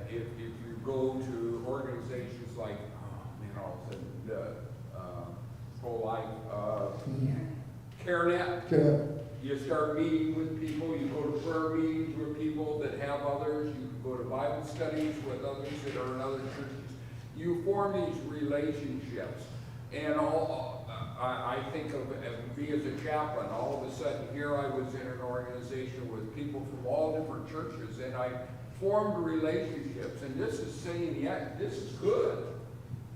If you go to organizations like, CareNet, you start meeting with people, you go to prayer meetings with people that have others, you can go to Bible studies with others that are in other churches. You form these relationships, and I think of me as a chaplain. All of a sudden, here I was in an organization with people from all different churches, and I formed relationships. And this is saying, yeah, this is good.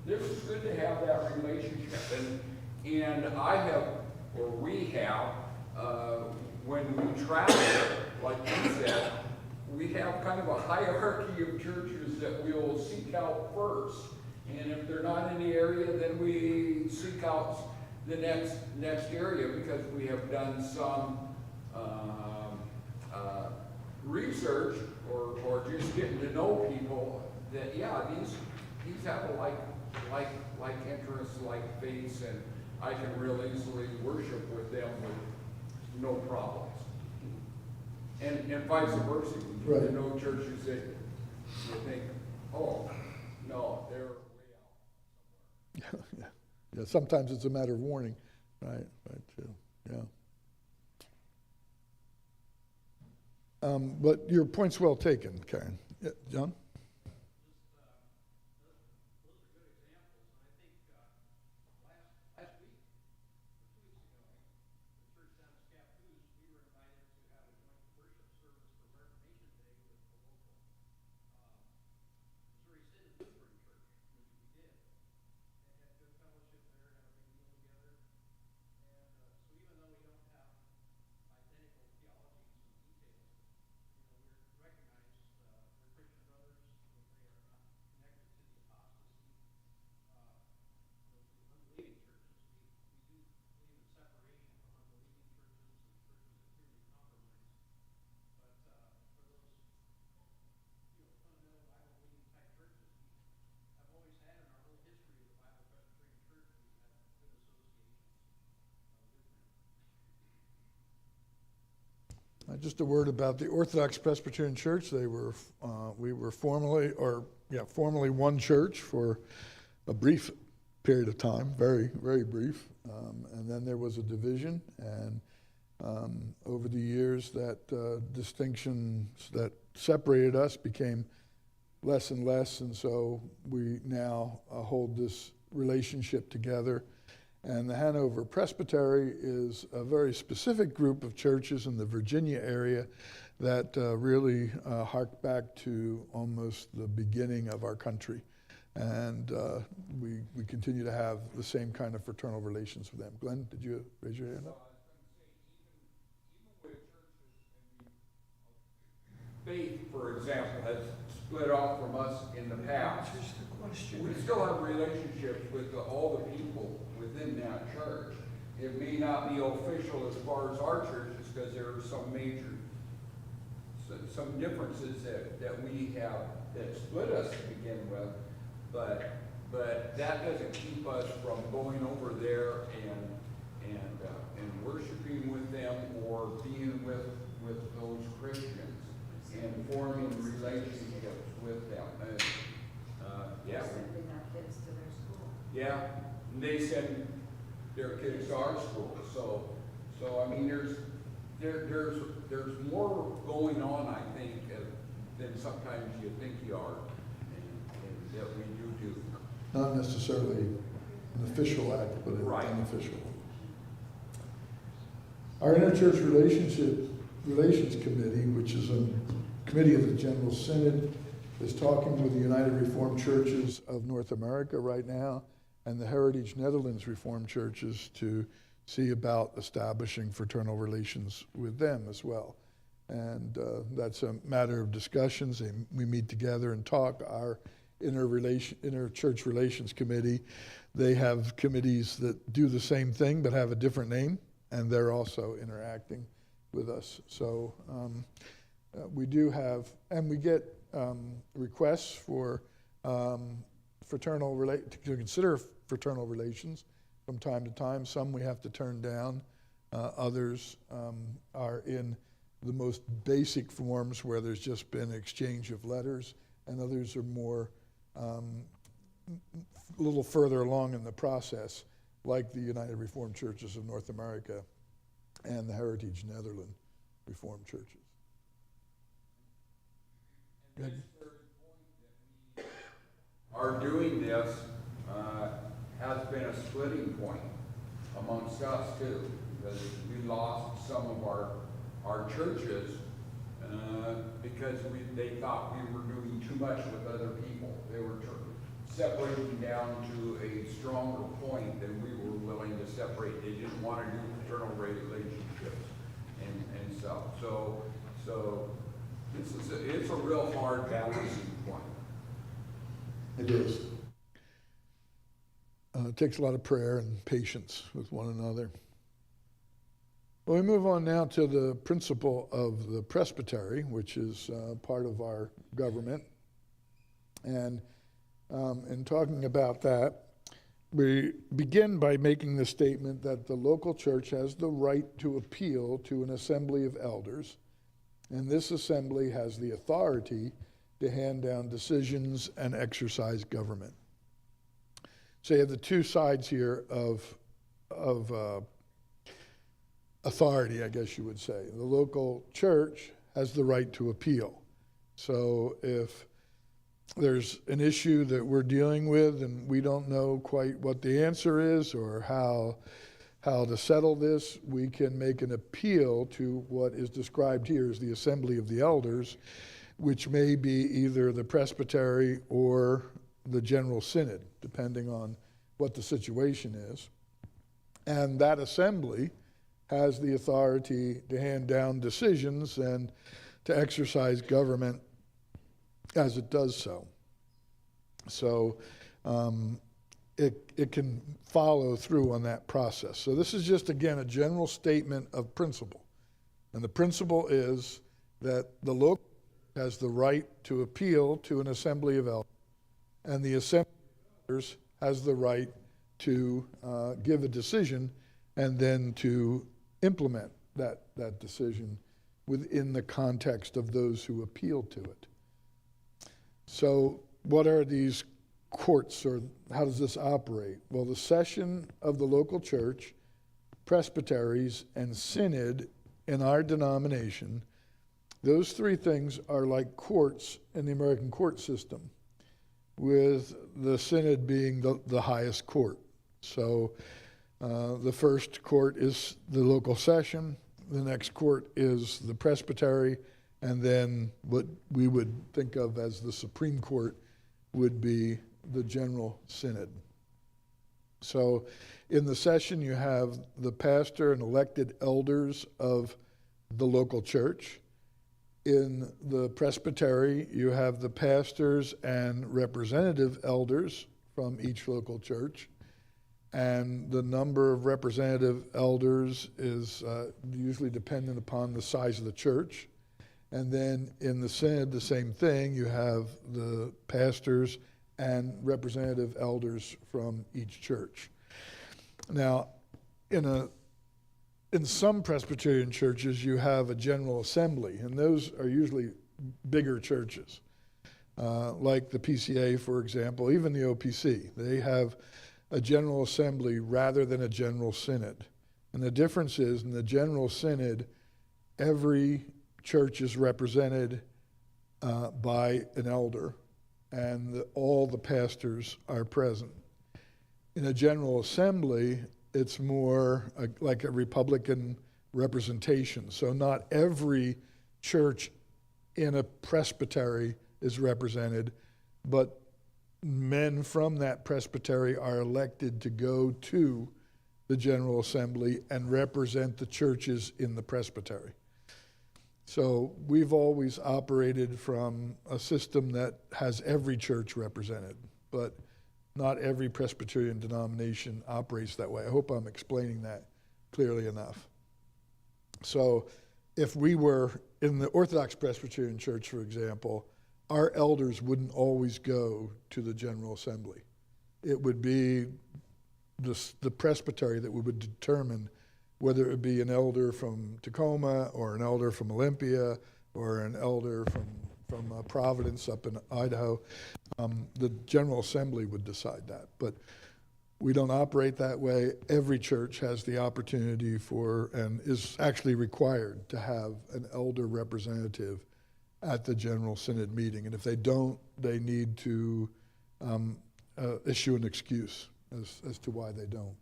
This is good to have that relationship. And I have, or we have, when we travel, like you said, we have kind of a hierarchy of churches that we'll seek out first. And if they're not in the area, then we seek out the next area, because we have done some research or just getting to know people that, yeah, these have a like interests, like faiths, and I can real easily worship with them with no problems. And vice versa. You get to know churches that you think, oh, no, they're way out somewhere. Yeah, sometimes it's a matter of warning, right? Yeah. But your point's well taken, Karen. Yeah, John? Just a word about the Orthodox Presbyterian Church. We were formally one church for a brief period of time, very, very brief. And then there was a division, and over the years that distinctions that separated us became less and less, and so we now hold this relationship together. And the Hanover Presbytery is a very specific group of churches in the Virginia area that really hark back to almost the beginning of our country. And we continue to have the same kind of fraternal relations with them. Glenn, did you raise your hand up? Even with churches, faith, for example, has split off from us in the past. We still have relationships with all the people within that church. It may not be official as far as our churches, because there are some differences that we have that split us to begin with, but that doesn't keep us from going over there and worshiping with them, or being with those Christians and forming relationships with them. Yeah. Sending our kids to their school. Yeah, and they send their kids to our school. So I mean, there's more going on, I think, than sometimes you think you are, and that we do. Not necessarily an official act, but an unofficial. Our Interchurch Relations Committee, which is a committee of the General Synod, is talking with the United Reformed Churches of North America right now and the Heritage Netherlands Reformed Churches to see about establishing fraternal relations with them as well. And that's a matter of discussions, and we meet together and talk. Our Interchurch Relations Committee, they have committees that do the same thing but have a different name, and they're also interacting with us. So we do have, and we get requests for to consider fraternal relations from time to time. Some we have to turn down Others are in the most basic forms where there's just been exchange of letters, and others are more a little further along in the process, like the United Reformed Churches of North America and the Heritage Netherlands Reformed Churches. And this third point that we are doing this has been a splitting point amongst us too, because we lost some of our churches because they thought we were doing too much with other people. They were separating down to a stronger point than we were willing to separate. They didn't want to do fraternal relationships and stuff. So it's a real hard balancing point. It is. It takes a lot of prayer and patience with one another. Well, we move on now to the principle of the presbytery, which is part of our government. And in talking about that, we begin by making the statement that the local church has the right to appeal to an assembly of elders, and this assembly has the authority to hand down decisions and exercise government. So you have the two sides here of authority, I guess you would say. The local church has the right to appeal. So if there's an issue that we're dealing with and we don't know quite what the answer is or how to settle this, we can make an appeal to what is described here as the assembly of the elders, which may be either the presbytery or the general synod, depending on what the situation is. And that assembly has the authority to hand down decisions and to exercise government as it does so. So it can follow through on that process. So this is just, again, a general statement of principle. And the principle is that the local has the right to appeal to an assembly of elders, and the assembly of elders has the right to give a decision and then to implement that decision within the context of those who appeal to it. So what are these courts, or how does this operate? Well, the session of the local church, presbyteries, and synod in our denomination, those three things are like courts in the American court system, with the synod being the highest court. So the first court is the local session, the next court is the presbytery, and then what we would think of as the Supreme Court would be the General Synod. So in the session, you have the pastor and elected elders of the local church. In the presbytery, you have the pastors and representative elders from each local church. And the number of representative elders is usually dependent upon the size of the church. And then in the synod, the same thing. You have the pastors and representative elders from each church. Now, in some Presbyterian churches, you have a general assembly, and those are usually bigger churches, like the PCA, for example, even the OPC. They have a general assembly rather than a general synod. And the difference is, in the general synod, every church is represented by an elder, and all the pastors are present. In a general assembly, it's more like a Republican representation. So not every church in a presbytery is represented, but men from that presbytery are elected to go to the General Assembly and represent the churches in the presbytery. So we've always operated from a system that has every church represented, but not every Presbyterian denomination operates that way. I hope I'm explaining that clearly enough. So if we were in the Orthodox Presbyterian Church, for example, our elders wouldn't always go to the General Assembly. It would be the presbytery that would determine whether it be an elder from Tacoma or an elder from Olympia or an elder from Providence up in Idaho. The General Assembly would decide that, but we don't operate that way. Every church has the opportunity for, and is actually required to have, an elder representative at the General Synod meeting. And if they don't, they need to issue an excuse as to why they don't.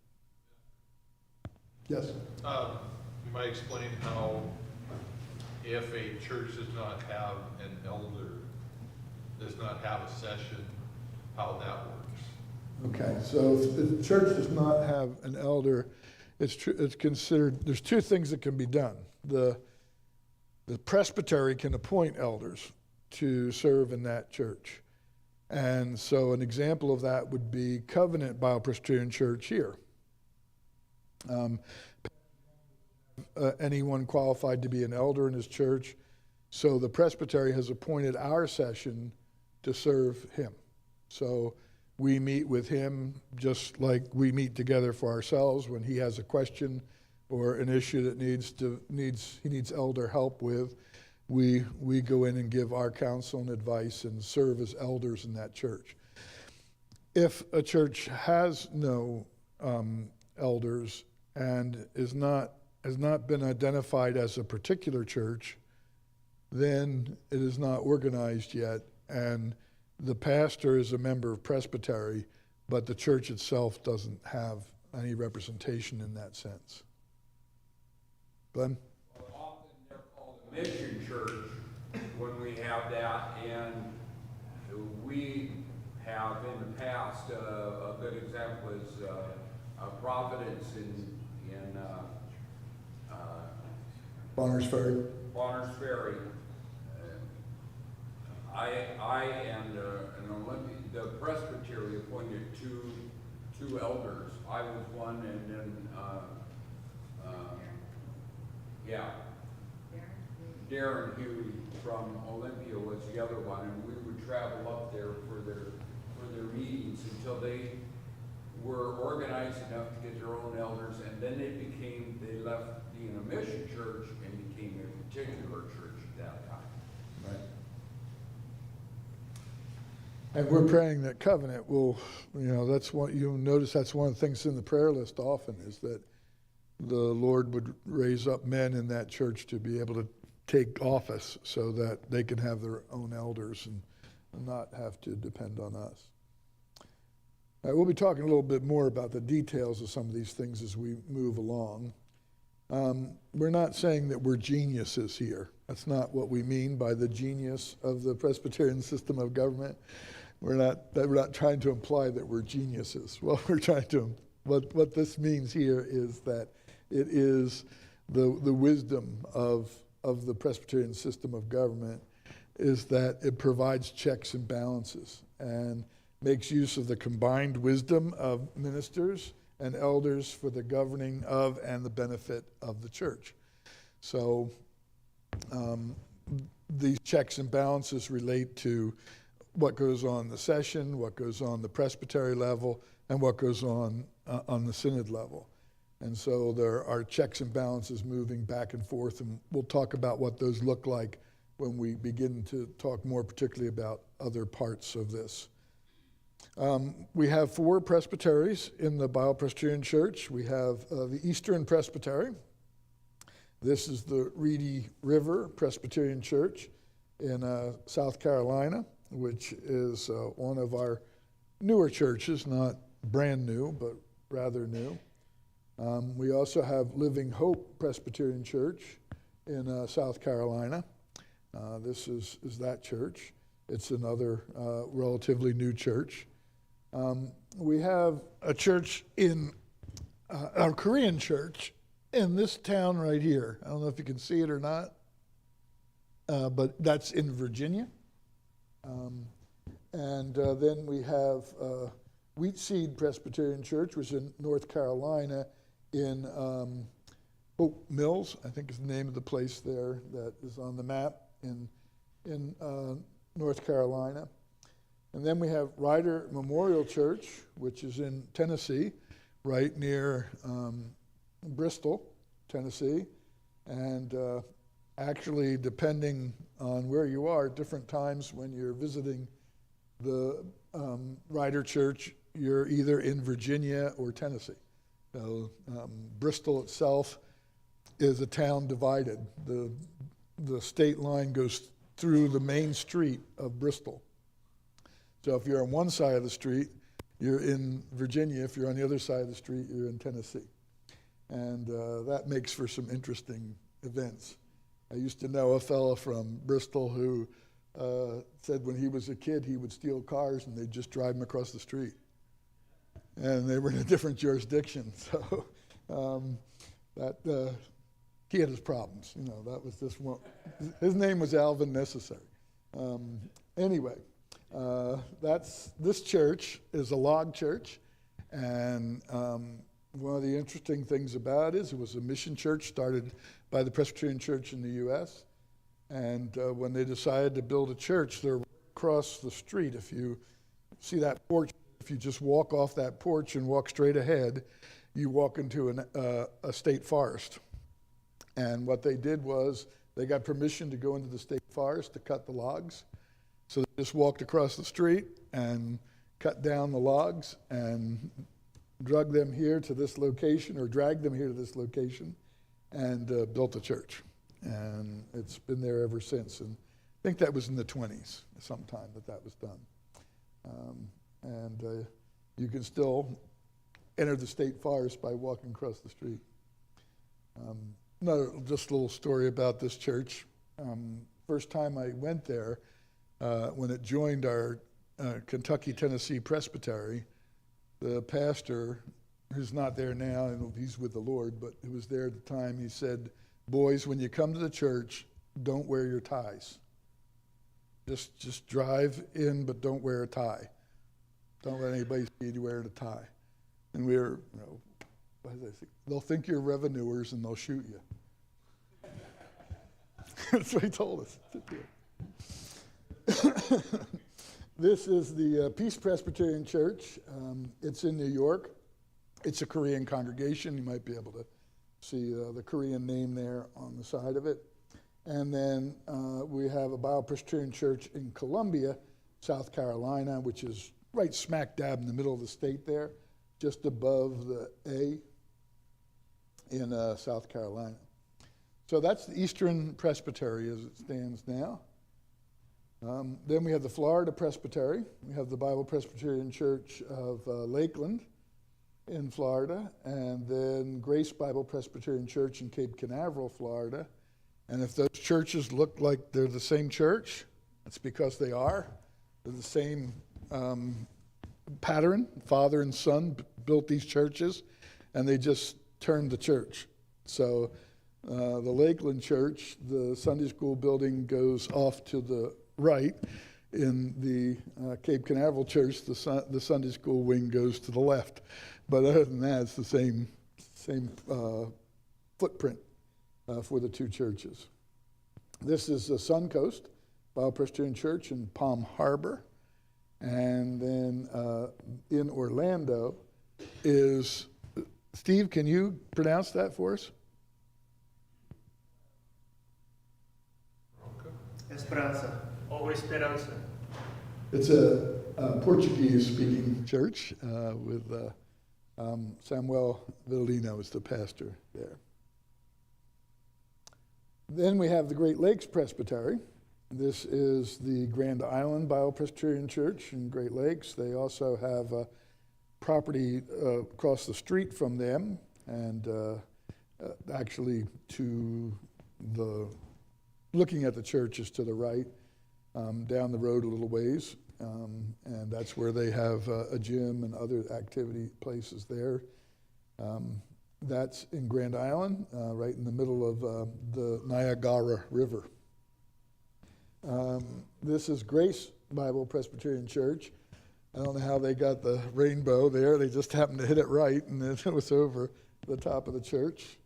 Yes? You might explain how, if a church does not have an elder, does not have a session, how that works? Okay, so if the church does not have an elder, it's considered, there's two things that can be done. The presbytery can appoint elders to serve in that church. And so an example of that would be Covenant Bible Presbyterian Church here. Anyone qualified to be an elder in his church. So the presbytery has appointed our session to serve him. So we meet with him just like we meet together for ourselves when he has a question or an issue that he needs elder help with. We go in and give our counsel and advice and serve as elders in that church. If a church has no elders and has not been identified as a particular church, then it is not organized yet, and the pastor is a member of presbytery, but the church itself doesn't have any representation in that sense. Glenn? Often they're called a mission church when we have that, and we have in the past, a good example is Providence in Bonner's Ferry. Bonner's Ferry. I and an Olympian, the presbytery appointed two elders. I was one, and then Darren Huey from Olympia was the other one, and we would travel up there for their meetings until they were organized enough to get their own elders, and then they left being a mission church and became a particular church at that time. Right. And we're praying that Covenant will, that's what you'll notice, that's one of the things in the prayer list often, is that the Lord would raise up men in that church to be able to take office so that they can have their own elders and not have to depend on us. We'll be talking a little bit more about the details of some of these things as we move along. We're not saying that we're geniuses here. That's not what we mean by the genius of the Presbyterian system of government. We're not trying to imply that we're geniuses. What this means here is that it is the wisdom of the Presbyterian system of government is that it provides checks and balances and makes use of the combined wisdom of ministers and elders for the governing of and the benefit of the church. So these checks and balances relate to what goes on the session, what goes on the presbytery level, and what goes on the synod level. And so there are checks and balances moving back and forth, and we'll talk about what those look like when we begin to talk more particularly about other parts of this. We have 4 presbyteries in the Bible Presbyterian Church. We have the Eastern Presbytery. This is the Reedy River Presbyterian Church in South Carolina, which is one of our newer churches, not brand new, but rather new. We also have Living Hope Presbyterian Church in South Carolina. This is that church. It's another relatively new church. We have a church in our Korean church in this town right here. I don't know if you can see it or not, but that's in Virginia. And then we have Wheat Seed Presbyterian Church, which is in North Carolina, in Hope Mills, I think is the name of the place there that is on the map in North Carolina. And then we have Ryder Memorial Church, which is in Tennessee, right near Bristol. Tennessee. And actually, depending on where you are, at different times when you're visiting the Rider Church, you're either in Virginia or Tennessee. So Bristol itself is a town divided. The state line goes through the main street of Bristol. So if you're on one side of the street, you're in Virginia. If you're on the other side of the street, you're in Tennessee. And that makes for some interesting events. I used to know a fellow from Bristol who said when he was a kid, he would steal cars and they'd just drive him across the street. And they were in a different jurisdiction. So he had his problems. You know, that was just one. His name was Alvin Necessary. Anyway, this church is a log church. And one of the interesting things about it is it was a mission church started by the Presbyterian Church in the U.S. And when they decided to build a church, they're across the street. If you see that porch, if you just walk off that porch and walk straight ahead, you walk into a state forest. And what they did was they got permission to go into the state forest to cut the logs. So they just walked across the street and cut down the logs and dragged them here to this location and built a church. And it's been there ever since. And I think that was in the 20s sometime that was done. And you can still enter the state forest by walking across the street. Just a little story about this church. First time I went there, when it joined our Kentucky-Tennessee Presbytery, the pastor, who's not there now, and he's with the Lord, but who was there at the time, he said, "Boys, when you come to the church, don't wear your ties. Just drive in, but don't wear a tie. Don't let anybody see you wearing a tie." And we're, they'll think you're revenuers and they'll shoot you. That's what he told us to do. This is the Peace Presbyterian Church. It's in New York. It's a Korean congregation. You might be able to see the Korean name there on the side of it. And then we have a Bible Presbyterian Church in Columbia, South Carolina, which is right smack dab in the middle of the state there, just above the A in South Carolina. So that's the Eastern Presbytery as it stands now. Then we have the Florida Presbytery. We have the Bible Presbyterian Church of Lakeland in Florida, and then Grace Bible Presbyterian Church in Cape Canaveral, Florida. And if those churches look like they're the same church, that's because they are. They're the same pattern. Father and son built these churches, and they just turned the church. So the Lakeland Church, the Sunday school building goes off to the right. In the Cape Canaveral Church, the Sunday school wing goes to the left. But other than that, it's the same footprint for the two churches. This is the Suncoast Bible Presbyterian Church in Palm Harbor. And then in Orlando is, Steve, can you pronounce that for us? Esperanza, or Esperanza. It's a Portuguese-speaking church with Samuel Villino is the pastor there. Then we have the Great Lakes Presbytery. This is the Grand Island Bible Presbyterian Church in Great Lakes. They also have property across the street from them, and actually to the, looking at the church is to the right, down the road a little ways, and that's where they have a gym and other activity places there. That's in Grand Island, right in the middle of the Niagara River. This is Grace Bible Presbyterian Church. I don't know how they got the rainbow there. They just happened to hit it right, and it was over the top of the church.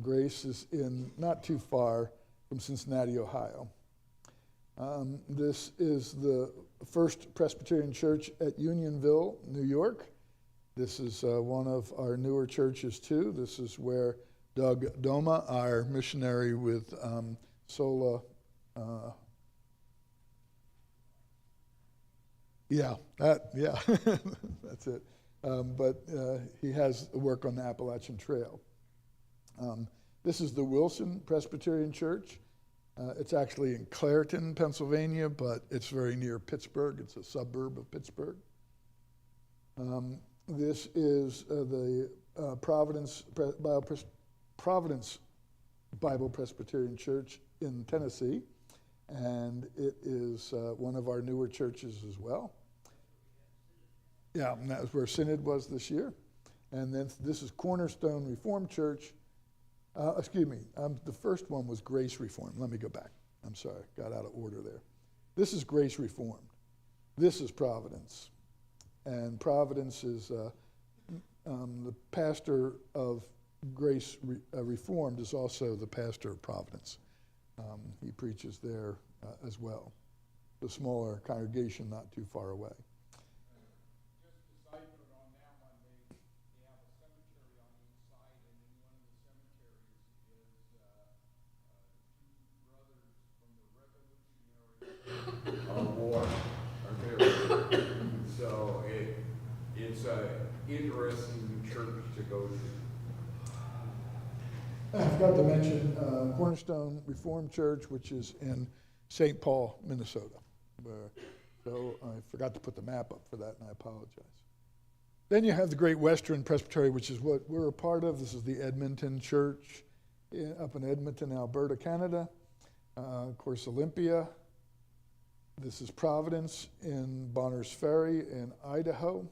Grace is in not too far from Cincinnati, Ohio. This is the First Presbyterian Church at Unionville, New York. This is one of our newer churches too. This is where Doug Doma, our missionary with Sola. That's it. But he has work on the Appalachian Trail. This is the Wilson Presbyterian Church. It's actually in Clairton, Pennsylvania, but it's very near Pittsburgh. It's a suburb of Pittsburgh. This is the Providence Bible Presbyterian Church in Tennessee, and it is one of our newer churches as well. Yeah, and that was where Synod was this year. And then this is Cornerstone Reformed Church. The first one was Grace Reformed. Let me go back. I'm sorry, got out of order there. This is Grace Reformed. This is Providence. And Providence is the pastor of Grace Reformed is also the pastor of Providence. He preaches there as well. The smaller congregation not too far away. Just a side note on that one, they have a cemetery on each side, and in one of the cemeteries is two brothers from the Revolutionary War are buried. So it's an interesting church to go to. I forgot to mention Cornerstone Reformed Church, which is in St. Paul, Minnesota. So I forgot to put the map up for that, and I apologize. Then you have the Great Western Presbytery, which is what we're a part of. This is the Edmonton Church up in Edmonton, Alberta, Canada. Of course, Olympia. This is Providence in Bonners Ferry in Idaho.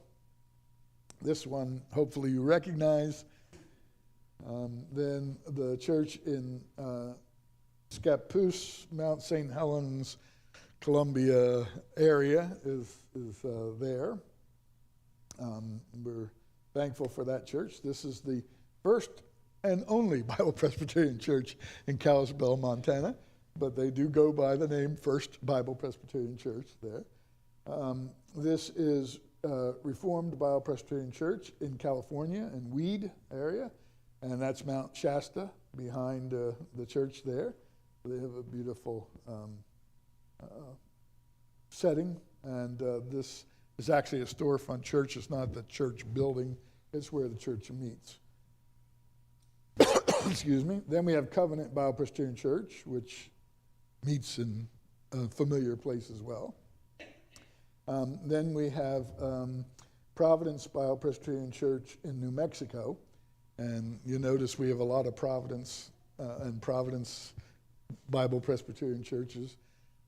This one, hopefully you recognize. Then the church in Scappoose, Mount St. Helens, Columbia area is there. We're thankful for that church. This is the first and only Bible Presbyterian Church in Kalispell, Montana, but they do go by the name First Bible Presbyterian Church there. This is Reformed Bible Presbyterian Church in California, in Weed area, and that's Mount Shasta behind the church there. They have a beautiful setting, and this is actually a storefront church. It's not the church building, it's where the church meets. Excuse me. Then we have Covenant Bible Presbyterian Church, which meets in a familiar place as well. Then we have Providence Bible Presbyterian Church in New Mexico, and you notice we have a lot of Providence and Providence Bible Presbyterian churches.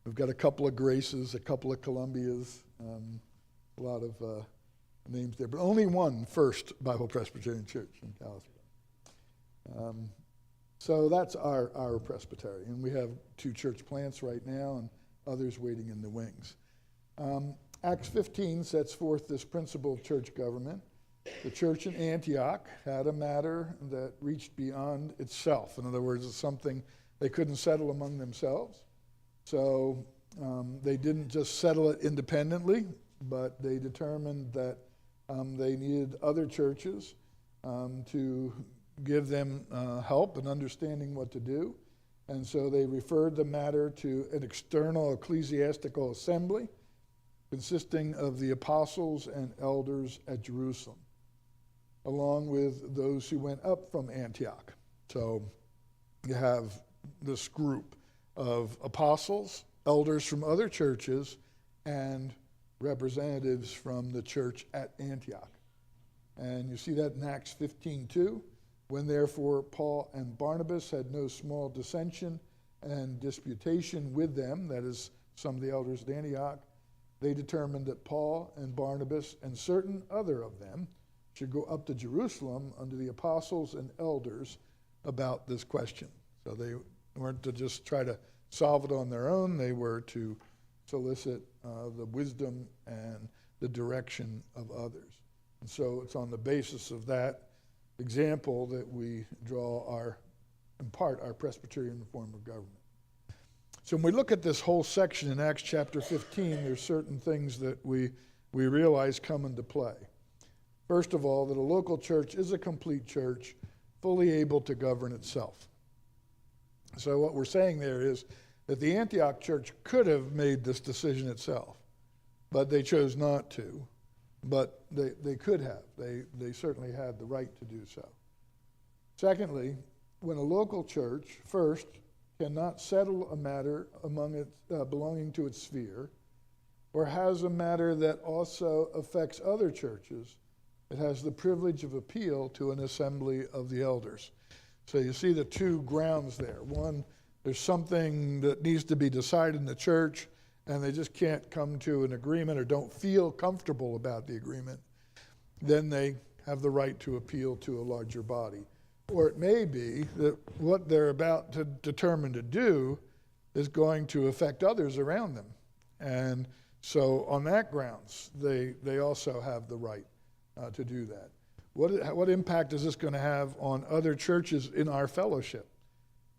We've got a couple of Graces, a couple of Columbias, a lot of names there, but only one First Bible Presbyterian Church in Kalispell. So that's our presbytery, and we have 2 church plants right now and others waiting in the wings. Acts 15 sets forth this principle of church government. The church in Antioch had a matter that reached beyond itself. In other words, it's something they couldn't settle among themselves. So they didn't just settle it independently, but they determined that they needed other churches to give them help in understanding what to do. And so they referred the matter to an external ecclesiastical assembly consisting of the apostles and elders at Jerusalem, along with those who went up from Antioch. So you have this group of apostles, elders from other churches, and representatives from the church at Antioch. And you see that in Acts 15:2. When therefore Paul and Barnabas had no small dissension and disputation with them, that is, some of the elders at Antioch, they determined that Paul and Barnabas and certain other of them should go up to Jerusalem under the apostles and elders about this question. So they weren't to just try to solve it on their own, they were to solicit the wisdom and the direction of others. And so it's on the basis of that example that we draw impart our Presbyterian form of government. So when we look at this whole section in Acts chapter 15, there's certain things that we realize come into play. First of all, that a local church is a complete church fully able to govern itself. So what we're saying there is that the Antioch church could have made this decision itself, but they chose not to. But they could have. They certainly had the right to do so. Secondly, when a local church, first, cannot settle a matter among its, belonging to its sphere, or has a matter that also affects other churches, it has the privilege of appeal to an assembly of the elders. So you see the two grounds there. One, there's something that needs to be decided in the church, and they just can't come to an agreement or don't feel comfortable about the agreement. Then they have the right to appeal to a larger body. Or it may be that what they're about to determine to do is going to affect others around them. And so on that grounds, they also have the right to do that. What impact is this going to have on other churches in our fellowship?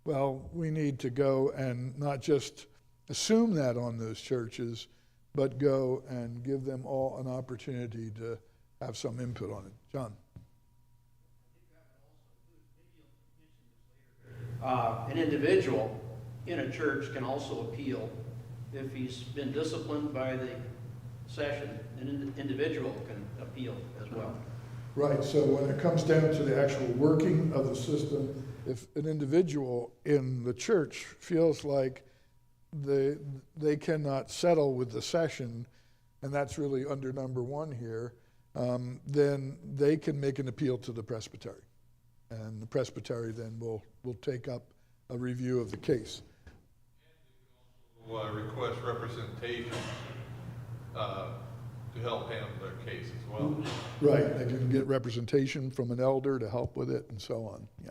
Well, we need to go and not just assume that on those churches, but go and give them all an opportunity to have some input on it. John? An individual in a church can also appeal if he's been disciplined by the session. An individual can appeal as well. Right, so when it comes down to the actual working of the system, if an individual in the church feels like they cannot settle with the session, and that's really under number one here, then they can make an appeal to the presbytery. And the presbytery then will take up a review of the case. Request representation to help handle their case as well. Right, they can get representation from an elder to help with it and so on, yeah.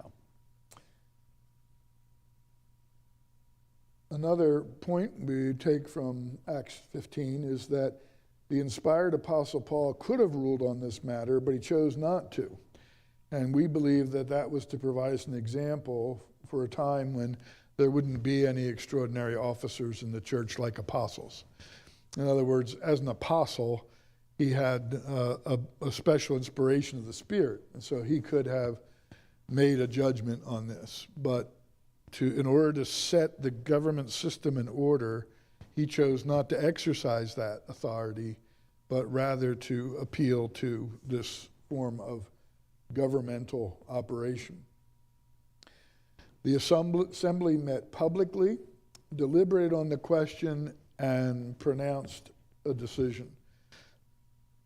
Another point we take from Acts 15 is that the inspired Apostle Paul could have ruled on this matter, but he chose not to. And we believe that that was to provide us an example for a time when there wouldn't be any extraordinary officers in the church like apostles. In other words, as an apostle, he had a special inspiration of the Spirit, and so he could have made a judgment on this. But in order to set the government system in order, he chose not to exercise that authority, but rather to appeal to this form of governmental operation. The assembly met publicly, deliberated on the question, and pronounced a decision.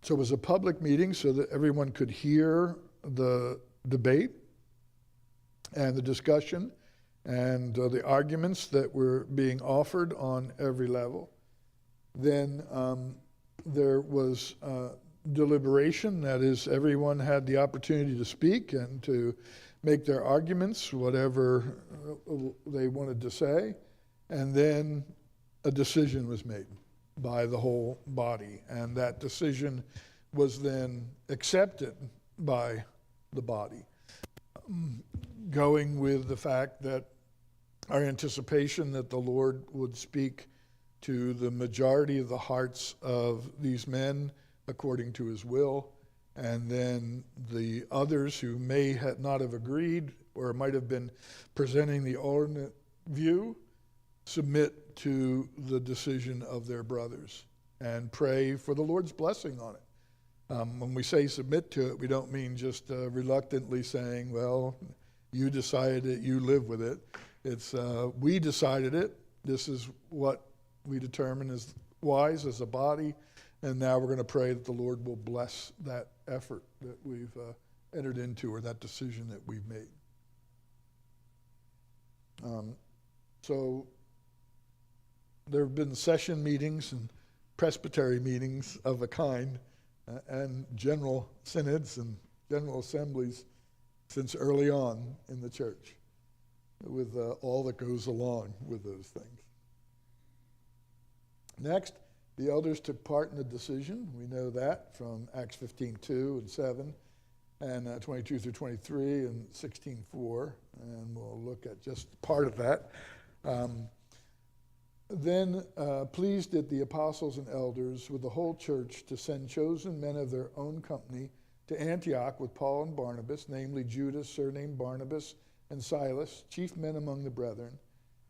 So it was a public meeting so that everyone could hear the debate and the discussion and the arguments that were being offered on every level. Then there was deliberation, that is, everyone had the opportunity to speak and to make their arguments, whatever they wanted to say, and then a decision was made by the whole body, and that decision was then accepted by the body, going with the fact that our anticipation that the Lord would speak to the majority of the hearts of these men according to his will, and then the others who may not have agreed or might have been presenting the alternate view submit to the decision of their brothers and pray for the Lord's blessing on it. When we say submit to it, we don't mean just reluctantly saying, well, you decided it, you live with it. It's we decided it, this is what we determine is wise as a body, and now we're going to pray that the Lord will bless that effort that we've entered into, or that decision that we've made. So there have been session meetings and presbytery meetings of a kind, and general synods and general assemblies since early on in the church, with all that goes along with those things. Next, the elders took part in the decision. We know that from Acts 15:2 and 7, and 22 through 23 and 16:4, and we'll look at just part of that. Then pleased did the apostles and elders with the whole church to send chosen men of their own company to Antioch with Paul and Barnabas, namely Judas, surnamed Barnabas, and Silas, chief men among the brethren.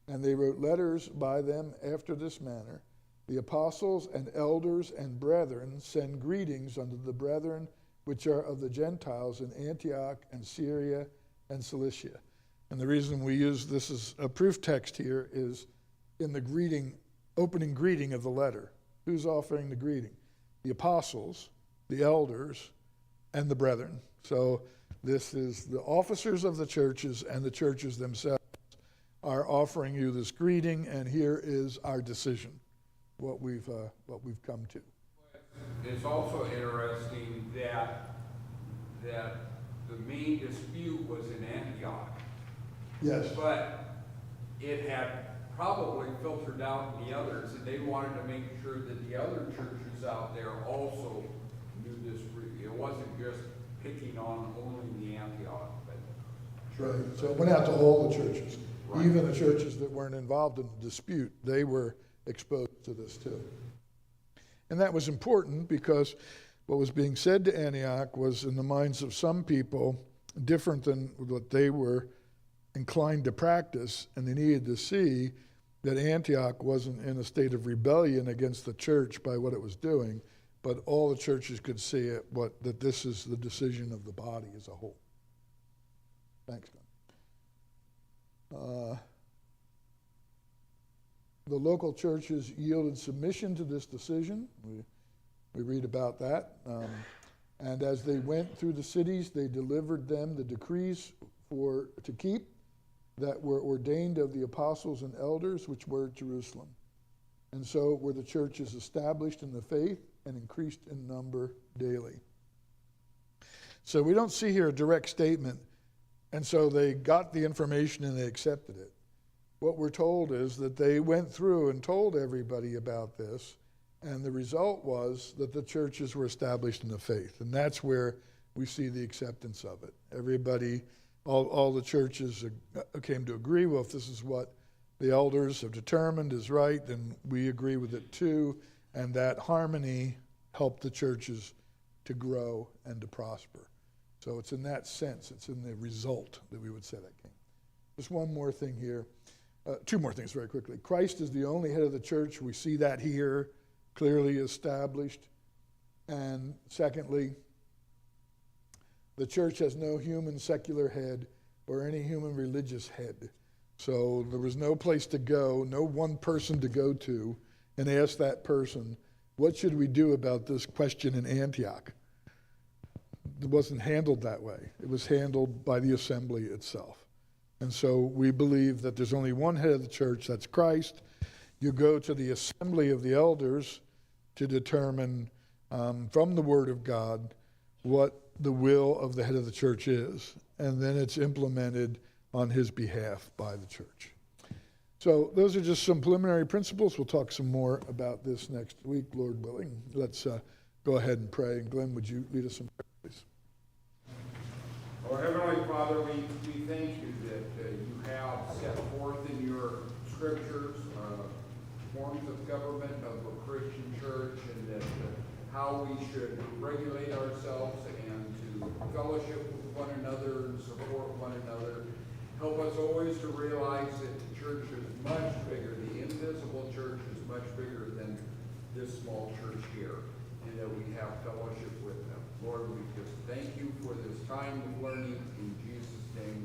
And they wrote letters by them after this manner. The apostles and elders and brethren send greetings unto the brethren which are of the Gentiles in Antioch and Syria and Cilicia. And the reason we use this as a proof text here is in the greeting, opening greeting of the letter. Who's offering the greeting? The apostles, the elders, and the brethren. So this is the officers of the churches and the churches themselves are offering you this greeting, and here is our decision, what we've come to. It's also interesting that the main dispute was in Antioch. Yes. But it had probably filtered out in the others, and they wanted to make sure that the other churches out there also knew this. It wasn't just picking on only the Antioch. Right. So it went out to all the churches, Right. even the churches that weren't involved in the dispute. They were exposed to this too. And that was important because what was being said to Antioch was, in the minds of some people, different than what they were inclined to practice, and they needed to see that Antioch wasn't in a state of rebellion against the church by what it was doing, but all the churches could see it, that this is the decision of the body as a whole. Thanks, Glenn. The local churches yielded submission to this decision. We read about that. And as they went through the cities, they delivered them the decrees to keep that were ordained of the apostles and elders which were at Jerusalem. And so were the churches established in the faith and increased in number daily. So we don't see here a direct statement, and so they got the information and they accepted it. What we're told is that they went through and told everybody about this, and the result was that the churches were established in the faith, and that's where we see the acceptance of it. Everybody, all the churches came to agree, well, if this is what the elders have determined is right, then we agree with it too, and that harmony helped the churches to grow and to prosper. So it's in that sense, it's in the result that we would say that came. Just one more thing here. Two more things very quickly. Christ is the only head of the church. We see that here, clearly established. And secondly, the church has no human secular head or any human religious head. So there was no place to go, no one person to go to and ask that person, what should we do about this question in Antioch? It wasn't handled that way. It was handled by the assembly itself. And so we believe that there's only one head of the church, that's Christ. You go to the assembly of the elders to determine from the Word of God what the will of the head of the church is, and then it's implemented on his behalf by the church. So those are just some preliminary principles. We'll talk some more about this next week, Lord willing. Let's go ahead and pray. And Glenn, would you lead us in prayer, please? Oh, Heavenly Father, we thank you that you have set forth in your scriptures forms of government of a Christian church, and that how we should regulate ourselves and to fellowship with one another and support one another. Help us always to realize that the church is much bigger, the invisible church is much bigger than this small church here, and that we have fellowship with them. Lord, we just thank you for this time of learning in Jesus' name.